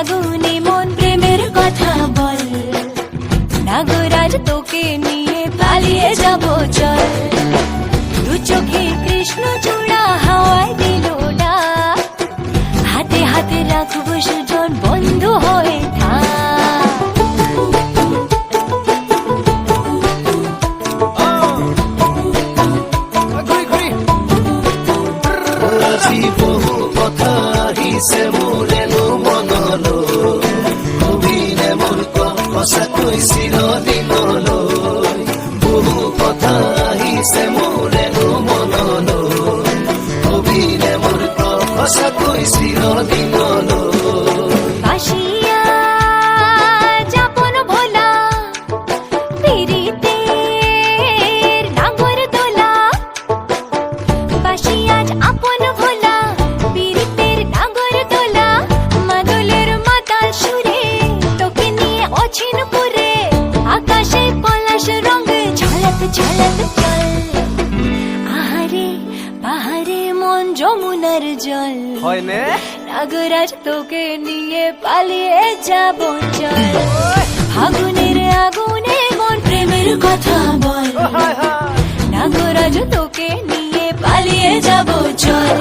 আগুনে মন প্রেমের কথা বল, নাগরাজ তোকে নিয়ে পালিয়ে যাব চল। দু চোখে কৃষ্ণ চূড়া হাওয়ায় দিল ডাক, হাতে হাতে রাখবো সুজন বন্ধু হয়ে থাক। বহু কথা আহিছে মোৰেনো মনলৈ, কবিনে মোৰ সঁচাকৈ চিৰদিনলৈ। বহু কথা আহিছে মোৰেনো মনলৈ, কবিনে মোৰ সঁচাকৈ চিৰদিনলৈ। বাসিয়া যাপন ভোলা পীড়িতের নাগর দোলা, বাসিয়া আপন ভোলা পীড়িতের নাগর দোলা। মাদলের মাতাল সুরে তোকে নিয়ে অছিন পুরে, আকাশে পলাশ রঙ ঝলক ঝলক চল। আহারে পাহাড়ে মন যমুনার জল, হয়নে নাগরাজ তোকে নিয়ে পালিয়ে যাব চল। ফাগুনের আগুনে মন প্রেমের কথা বল, নাগরাজ তোকে নিয়ে পালিয়ে যাব চল।